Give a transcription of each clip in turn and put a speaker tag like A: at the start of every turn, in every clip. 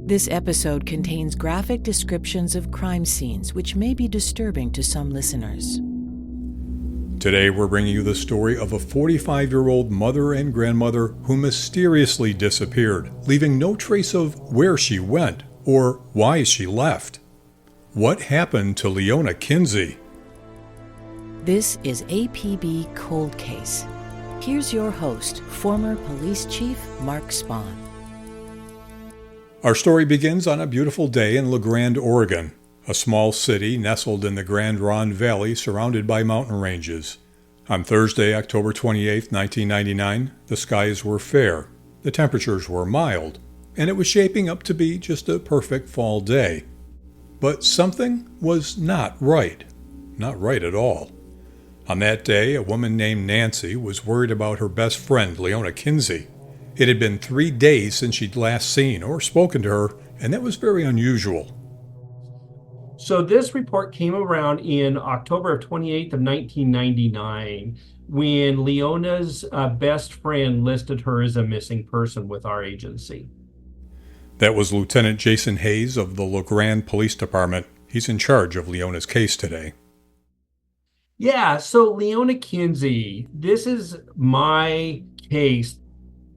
A: This episode contains graphic descriptions of crime scenes which may be disturbing to some listeners.
B: Today we're bringing you the story of a 45-year-old mother and grandmother who mysteriously disappeared, leaving no trace of where she went or why she left. What happened to Leona Kinsey?
A: This is APB Cold Case. Here's your host, former police chief Mark Spahn.
B: Our story begins on a beautiful day in La Grande, Oregon, a small city nestled in the Grand Ronde Valley surrounded by mountain ranges. On Thursday, October 28, 1999, the skies were fair, the temperatures were mild, and it was shaping up to be just a perfect fall day. But something was not right at all. On that day, a woman named Nancy was worried about her best friend, Leona Kinsey. It had been 3 days since she'd last seen or spoken to her, and that was very unusual.
C: So this report came around in October 28th of 1999 when Leona's best friend listed her as a missing person with our agency.
B: That was Lieutenant Jason Hayes of the La Grande Police Department. He's in charge of Leona's case today.
C: Yeah, so Leona Kinsey, this is my case.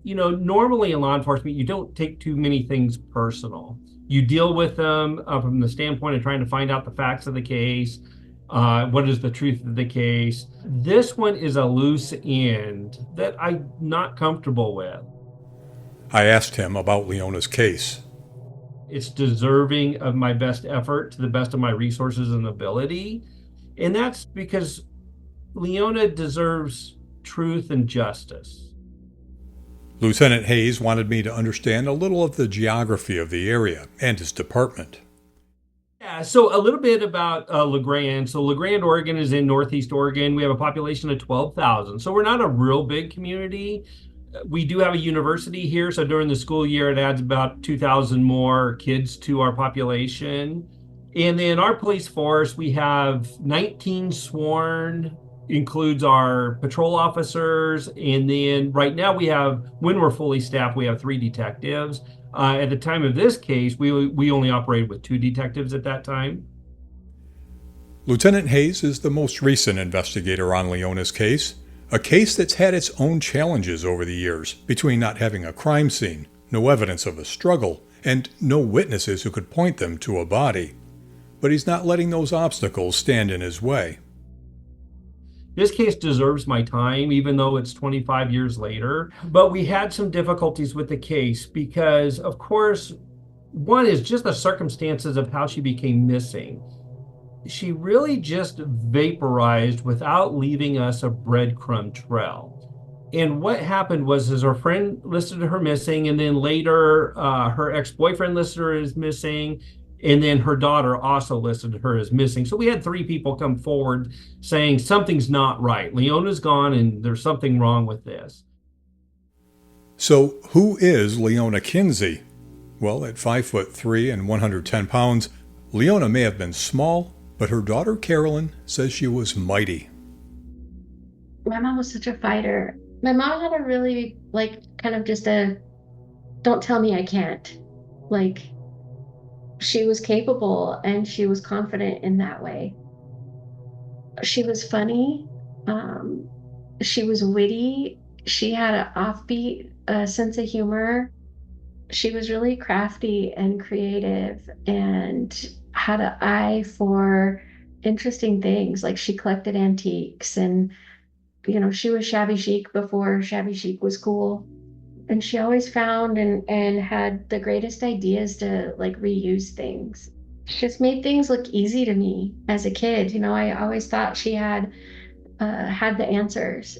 C: You know, normally in law enforcement, you don't take too many things personal. You deal with them from the standpoint of trying to find out the facts of the case, what is the truth of the case. This one is a loose end that I'm not comfortable with.
B: I asked him about Leona's case.
C: It's deserving of my best effort to the best of my resources and ability. And that's because Leona deserves truth and justice.
B: Lieutenant Hayes wanted me to understand a little of the geography of the area and his department.
C: Yeah, so a little bit about La Grande. So La Grande, Oregon is in Northeast Oregon. We have a population of 12,000. So we're not a real big community. We do have a university here. So during the school year, it adds about 2,000 more kids to our population. And then our police force, we have 19 sworn, includes our patrol officers. And then right now when we're fully staffed, we have 3 detectives. At the time of this case, we only operated with 2 detectives at that time.
B: Lieutenant Hayes is the most recent investigator on Leona's case, a case that's had its own challenges over the years between not having a crime scene, no evidence of a struggle, and no witnesses who could point them to a body. But he's not letting those obstacles stand in his way.
C: This case deserves my time, even though it's 25 years later. But we had some difficulties with the case because, of course, one is just the circumstances of how she became missing. She really just vaporized without leaving us a breadcrumb trail. And what happened was her friend listed her missing, and then later her ex-boyfriend listed her as missing. And then her daughter also listed her as missing. So we had 3 people come forward saying something's not right. Leona's gone and there's something wrong with this.
B: So who is Leona Kinsey? Well, at 5'3" and 110 pounds, Leona may have been small, but her daughter Carolyn says she was mighty.
D: My mom was such a fighter. My mom had a really, kind of just a, don't tell me I can't. She was capable and she was confident in that way. She was funny. She was witty. She had an offbeat sense of humor. She was really crafty and creative and had an eye for interesting things. Like she collected antiques and, she was shabby chic before shabby chic was cool. And she always found and had the greatest ideas to reuse things. She just made things look easy to me as a kid. I always thought she had the answers.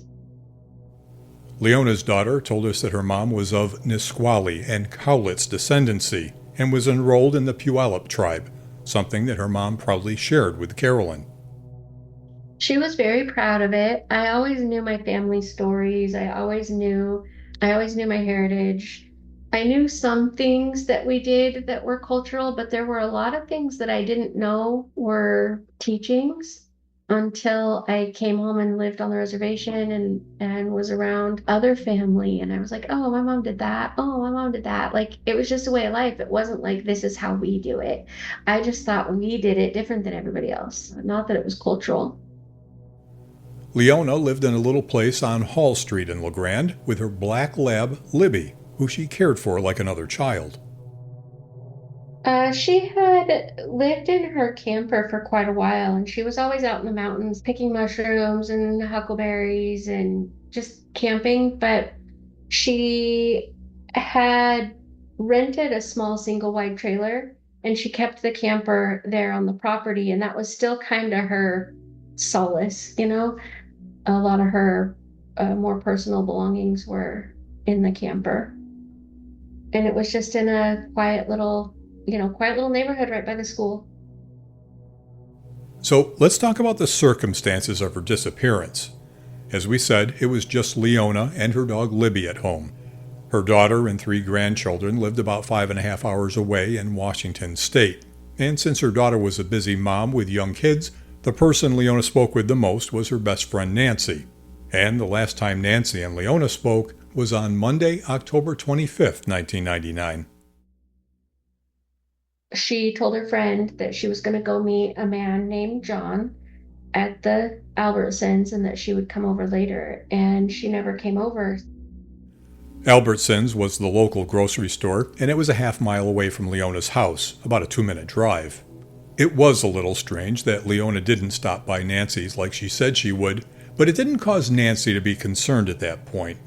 B: Leona's daughter told us that her mom was of Nisqually and Cowlitz descendancy and was enrolled in the Puyallup tribe, something that her mom proudly shared with Carolyn.
D: She was very proud of it. I always knew my family stories. I always knew my heritage. I knew some things that we did that were cultural, but there were a lot of things that I didn't know were teachings. until I came home and lived on the reservation and was around other family. And I was like, oh, my mom did that. Oh, my mom did that. Like, it was just a way of life. It wasn't like, this is how we do it. I just thought we did it different than everybody else. Not that it was cultural.
B: Leona lived in a little place on Hall Street in LeGrand with her black lab, Libby, who she cared for like another child.
D: She had lived in her camper for quite a while, and she was always out in the mountains picking mushrooms and huckleberries and just camping. But she had rented a small single wide trailer, and she kept the camper there on the property, and that was still kind of her solace, you know? A lot of her more personal belongings were in the camper. And it was just in a quiet little neighborhood right by the school.
B: So let's talk about the circumstances of her disappearance. As we said, it was just Leona and her dog Libby at home. Her daughter and 3 grandchildren lived about 5.5 hours away in Washington State. And since her daughter was a busy mom with young kids, the person Leona spoke with the most was her best friend Nancy. And the last time Nancy and Leona spoke was on Monday, October 25th, 1999.
D: She told her friend that she was going to go meet a man named John at the Albertsons and that she would come over later. And she never came over.
B: Albertsons was the local grocery store, and it was a half-mile away from Leona's house, about a 2-minute drive. It was a little strange that Leona didn't stop by Nancy's like she said she would, but it didn't cause Nancy to be concerned at that point.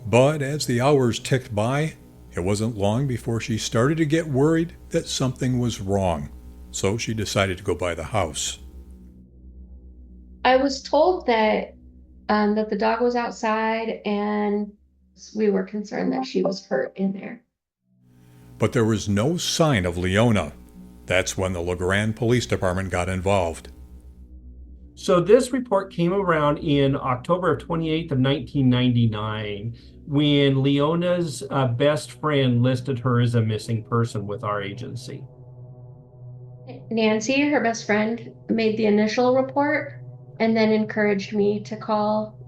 B: But as the hours ticked by, it wasn't long before she started to get worried that something was wrong, so she decided to go by the house.
D: I was told that the dog was outside, and we were concerned that she was hurt in there.
B: But there was no sign of Leona. That's when the LeGrand Police Department got involved.
C: So this report came around in October 28th of 1999 when Leona's best friend listed her as a missing person with our agency.
D: Nancy, her best friend, made the initial report and then encouraged me to call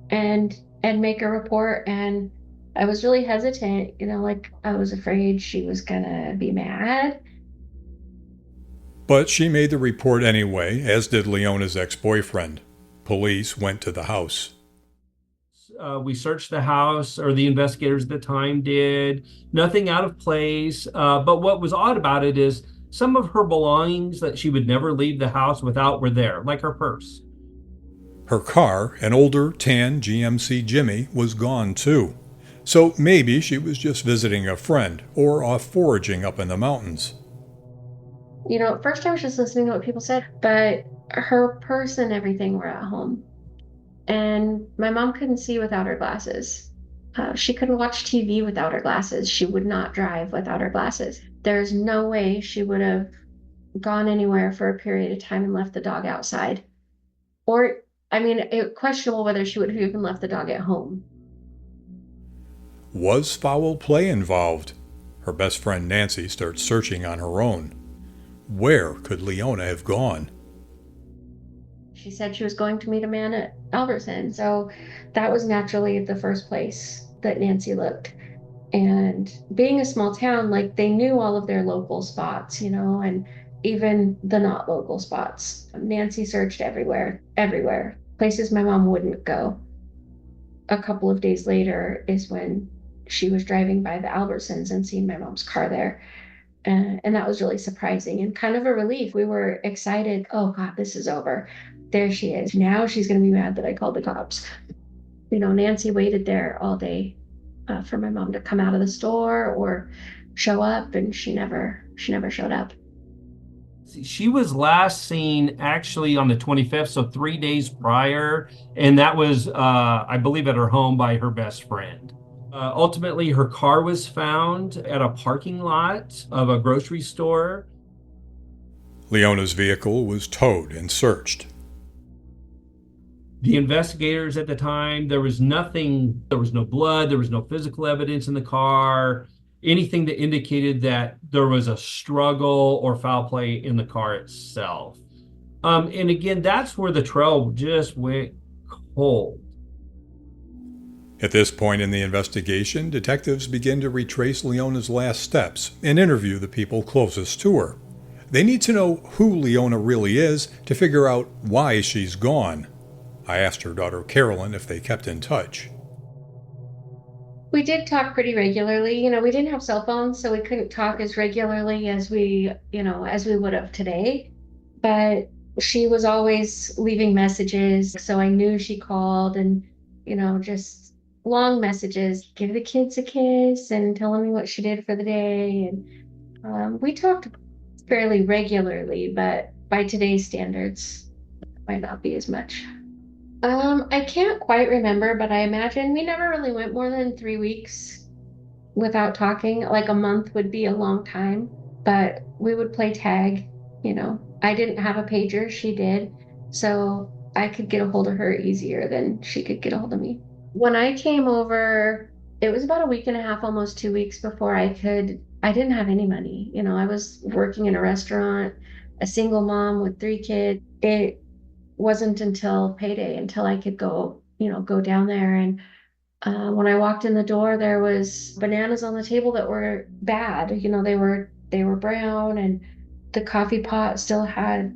D: and make a report. And I was really hesitant, like I was afraid she was gonna be mad.
B: But she made the report anyway, as did Leona's ex-boyfriend. Police went to the house.
C: We searched the house, or the investigators at the time did. Nothing out of place. But what was odd about it is some of her belongings that she would never leave the house without were there, like her purse.
B: Her car, an older tan GMC Jimmy, was gone too. So maybe she was just visiting a friend or off foraging up in the mountains.
D: At first I was just listening to what people said, but her purse and everything were at home. And my mom couldn't see without her glasses. She couldn't watch TV without her glasses. She would not drive without her glasses. There's no way she would have gone anywhere for a period of time and left the dog outside. Or, questionable whether she would have even left the dog at home.
B: Was foul play involved? Her best friend Nancy starts searching on her own. Where could Leona have gone?
D: She said she was going to meet a man at Albertson, so that was naturally the first place that Nancy looked. And being a small town, they knew all of their local spots, and even the not local spots. Nancy searched everywhere, places my mom wouldn't go. A couple of days later is when she was driving by the Albertsons and seen my mom's car there. And that was really surprising and kind of a relief. We were excited. Oh God, this is over. There she is. Now she's going to be mad that I called the cops. Nancy waited there all day for my mom to come out of the store or show up, and she never showed up.
C: She was last seen actually on the 25th, so 3 days prior, and that was, I believe, at her home by her best friend. Ultimately, her car was found at a parking lot of a grocery store.
B: Leona's vehicle was towed and searched.
C: The investigators at the time, there was nothing, there was no blood, there was no physical evidence in the car, anything that indicated that there was a struggle or foul play in the car itself. And again, that's where the trail just went cold.
B: At this point in the investigation, detectives begin to retrace Leona's last steps and interview the people closest to her. They need to know who Leona really is to figure out why she's gone. I asked her daughter Carolyn if they kept in touch.
D: We did talk pretty regularly. We didn't have cell phones, so we couldn't talk as regularly as we would have today. But she was always leaving messages, so I knew she called and, just long messages, give the kids a kiss and telling me what she did for the day. And we talked fairly regularly, but by today's standards, it might not be as much. I can't quite remember, but I imagine we never really went more than 3 weeks without talking. Like a month would be a long time, but we would play tag. I didn't have a pager, she did. So I could get a hold of her easier than she could get a hold of me. When I came over, it was about a week and a half, almost 2 weeks before I didn't have any money. I was working in a restaurant, a single mom with 3 kids. It wasn't until payday until I could go down there. And when I walked in the door, there was bananas on the table that were bad. They were brown, and the coffee pot still had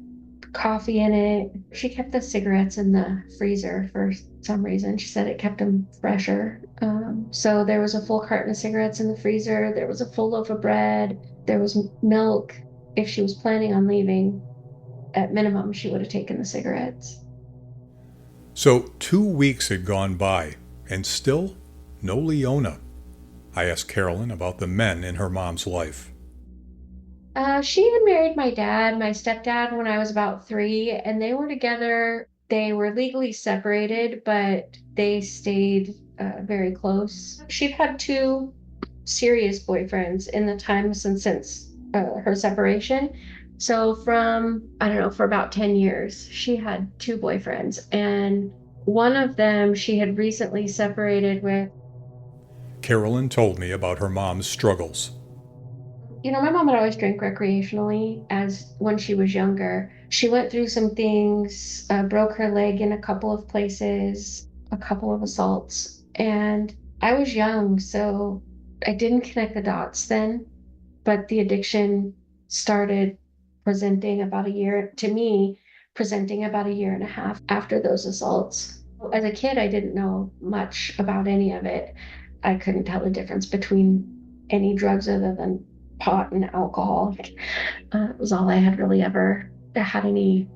D: coffee in it. She kept the cigarettes in the freezer for some reason. She said it kept them fresher. So there was a full carton of cigarettes in the freezer. There was a full loaf of bread. There was milk. If she was planning on leaving, at minimum, she would have taken the cigarettes.
B: So 2 weeks had gone by, and still no Leona. I asked Carolyn about the men in her mom's life.
D: She had married my stepdad, when I was about 3, and they were together. They were legally separated, but they stayed very close. She'd had 2 serious boyfriends in the time since her separation. So for about 10 years, she had 2 boyfriends, and one of them she had recently separated with.
B: Carolyn told me about her mom's struggles.
D: My mom would always drink recreationally when she was younger. She went through some things, broke her leg in a couple of places, a couple of assaults, and I was young, so I didn't connect the dots then, but the addiction started presenting about a year and a half after those assaults. As a kid, I didn't know much about any of it. I couldn't tell the difference between any drugs other than pot and alcohol. It was all I had really ever had any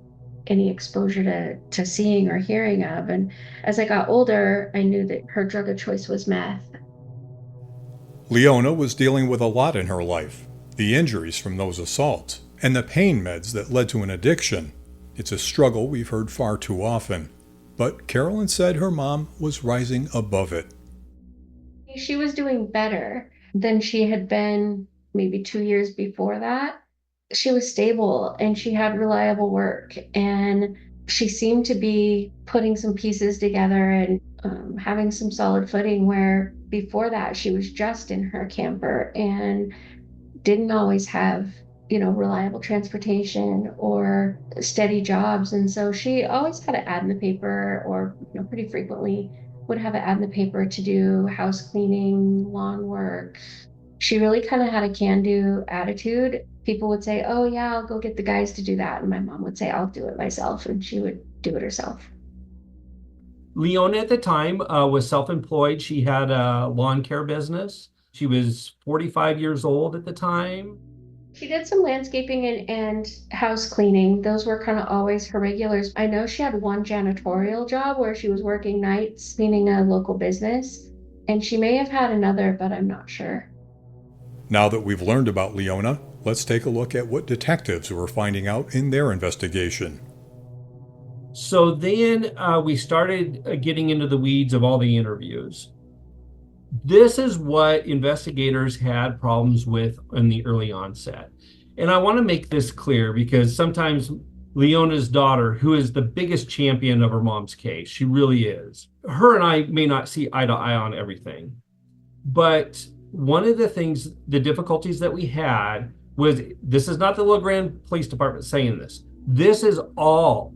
D: exposure to seeing or hearing of. And as I got older, I knew that her drug of choice was meth.
B: Leona was dealing with a lot in her life. The injuries from those assaults, and the pain meds that led to an addiction. It's a struggle we've heard far too often. But Carolyn said her mom was rising above it.
D: She was doing better than she had been maybe 2 years before that. She was stable and she had reliable work, and she seemed to be putting some pieces together and having some solid footing, where before that she was just in her camper and didn't always have reliable transportation or steady jobs. And so she always had an ad in the paper, or pretty frequently would have an ad in the paper to do house cleaning, lawn work. She really kind of had a can-do attitude. People would say, oh yeah, I'll go get the guys to do that, and my mom would say, I'll do it myself, and she would do it herself.
C: Leona at the time was self-employed. She had a lawn care business. She was 45 years old at the time.
D: She did some landscaping and house cleaning. Those were kind of always her regulars. I know she had one janitorial job where she was working nights cleaning a local business, and she may have had another, but I'm not sure.
B: Now that we've learned about Leona, let's take a look at what detectives were finding out in their investigation.
C: So then we started getting into the weeds of all the interviews. This is what investigators had problems with in the early onset. And I want to make this clear because sometimes Leona's daughter, who is the biggest champion of her mom's case, she really is. Her and I may not see eye to eye on everything. But one of the difficulties that we had was, this is not the LeGrand Police Department saying this, This is all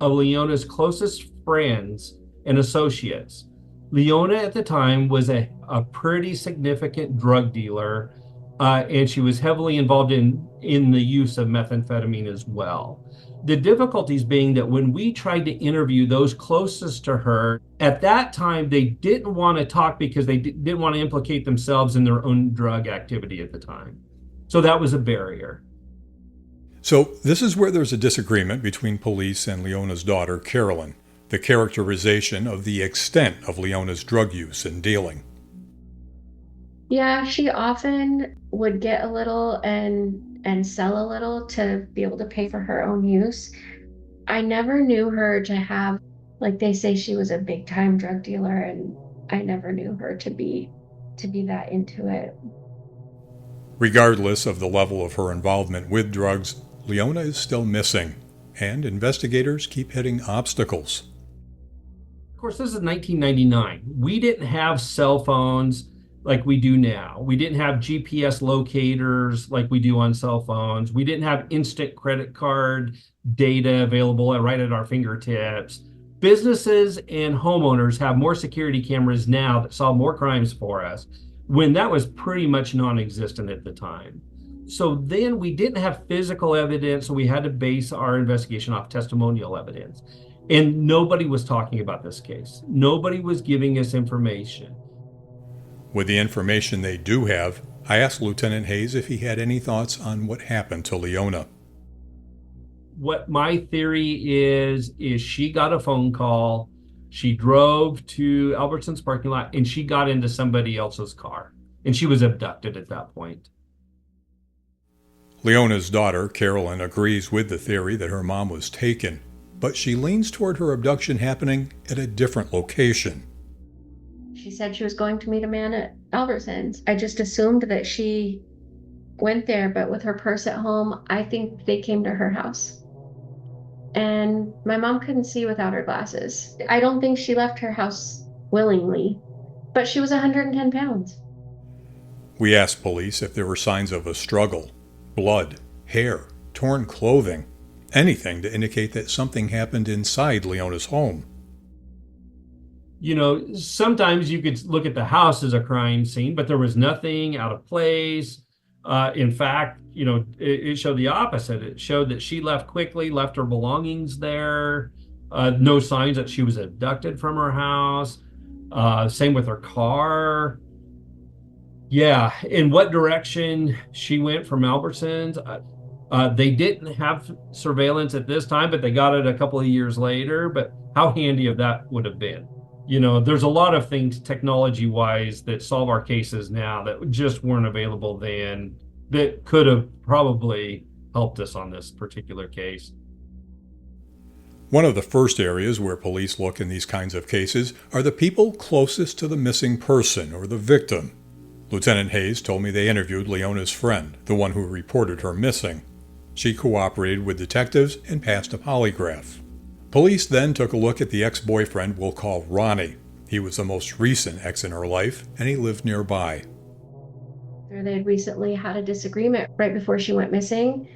C: of Leona's closest friends and associates. Leona at the time was a pretty significant drug dealer, and she was heavily involved in the use of methamphetamine as well. The difficulties being that when we tried to interview those closest to her, at that time, they didn't want to talk because they didn't want to implicate themselves in their own drug activity at the time. So that was a barrier.
B: So, this is where there's a disagreement between police and Leona's daughter, Carolyn, the characterization of the extent of Leona's drug use and dealing.
D: Yeah, she often would get a little and sell a little to be able to pay for her own use. I never knew her to have, like they say, she was a big time drug dealer, and I never knew her to be that into it.
B: Regardless of the level of her involvement with drugs, Leona is still missing, and investigators keep hitting obstacles.
C: Of course, this is 1999. We didn't have cell phones like we do now. We didn't have GPS locators like we do on cell phones. We didn't have instant credit card data available right at our fingertips. Businesses and homeowners have more security cameras now that solve more crimes for us, when that was pretty much non-existent at the time. So then we didn't have physical evidence, so we had to base our investigation off testimonial evidence. And nobody was talking about this case. Nobody was giving us information.
B: With the information they do have, I asked Lieutenant Hayes if he had any thoughts on what happened to Leona.
C: What my theory is she got a phone call. She drove to Albertson's parking lot and she got into somebody else's car. And she was abducted at that point.
B: Leona's daughter, Carolyn, agrees with the theory that her mom was taken, but she leans toward her abduction happening at a different location.
D: She said she was going to meet a man at Albertsons. I just assumed that she went there, but with her purse at home, I think they came to her house. And my mom couldn't see without her glasses. I don't think she left her house willingly, but she was 110 pounds.
B: We asked police if there were signs of a struggle. Blood, hair, torn clothing, anything to indicate that something happened inside Leona's home.
C: You know, sometimes you could look at the house as a crime scene, but there was nothing out of place. In fact, you know, it showed the opposite. It showed that she left quickly, left her belongings there. No signs that she was abducted from her house. Same with her car. Yeah, in what direction she went from Albertsons, they didn't have surveillance at this time, but they got it a couple of years later. But how handy of that would have been. You know, there's a lot of things technology-wise that solve our cases now that just weren't available then that could have probably helped us on this particular case.
B: One of the first areas where police look in these kinds of cases are the people closest to the missing person or the victim. Lieutenant Hayes told me they interviewed Leona's friend, the one who reported her missing. She cooperated with detectives and passed a polygraph. Police then took a look at the ex-boyfriend we'll call Ronnie. He was the most recent ex in her life, and he lived nearby.
D: They had recently had a disagreement right before she went missing,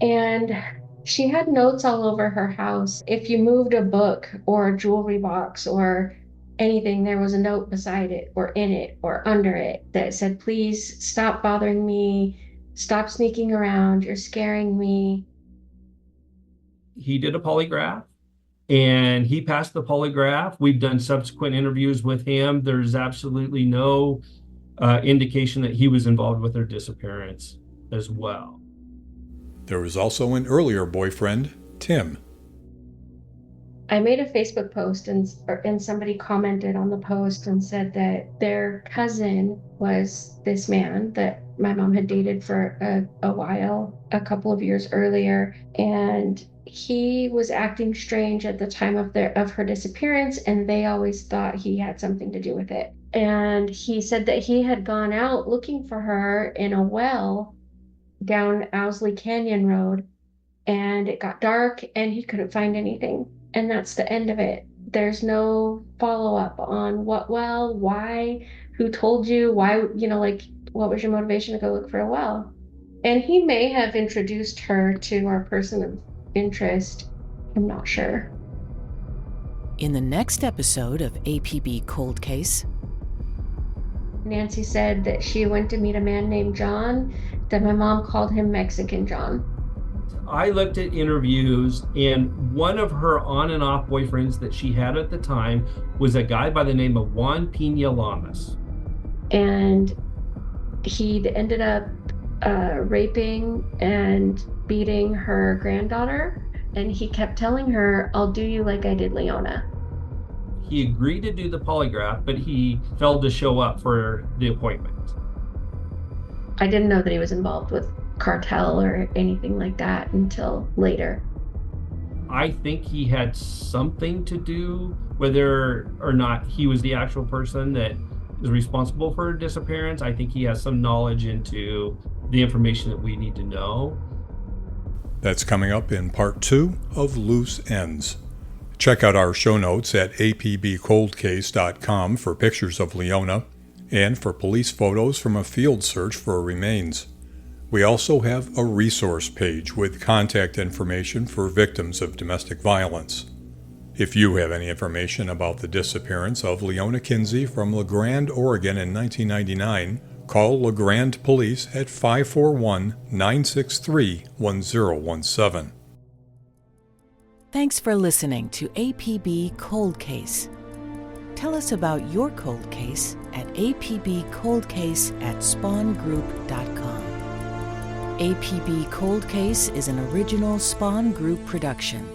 D: and she had notes all over her house. If you moved a book or a jewelry box or anything, there was a note beside it or in it or under it that said, "Please stop bothering me, stop sneaking around, you're scaring me."
C: He did a polygraph and he passed the polygraph. We've done subsequent interviews with him. There's absolutely no indication that he was involved with her disappearance as well.
B: There was also an earlier boyfriend, Tim.
D: I made a Facebook post and somebody commented on the post and said that their cousin was this man that my mom had dated for a while, a couple of years earlier, and he was acting strange at the time of her disappearance, and they always thought he had something to do with it. And he said that he had gone out looking for her in a well down Owsley Canyon Road, and it got dark and he couldn't find anything. And that's the end of it. There's no follow-up on what well, why, who told you, why, like, what was your motivation to go look for a well? And he may have introduced her to our person of interest. I'm not sure.
A: In the next episode of APB Cold Case,
D: Nancy said that she went to meet a man named John, that my mom called him Mexican John.
C: I looked at interviews, and one of her on and off boyfriends that she had at the time was a guy by the name of Juan Pina Lamas.
D: And he'd ended up raping and beating her granddaughter. And he kept telling her, I'll do you like I did Leona.
C: He agreed to do the polygraph, but he failed to show up for the appointment.
D: I didn't know that he was involved with cartel or anything like that until later.
C: I think he had something to do, whether or not he was the actual person that is responsible for her disappearance. I think he has some knowledge into the information that we need to know.
B: That's coming up in part 2 of Loose Ends. Check out our show notes at apbcoldcase.com for pictures of Leona and for police photos from a field search for remains. We also have a resource page with contact information for victims of domestic violence. If you have any information about the disappearance of Leona Kinsey from LeGrand, Oregon in 1999, call LeGrand Police at 541-963-1017.
A: thanks for listening to APB Cold Case. Tell us about your cold case at apbcoldcase@spawngroup.com. APB Cold Case is an original Spawn Group production.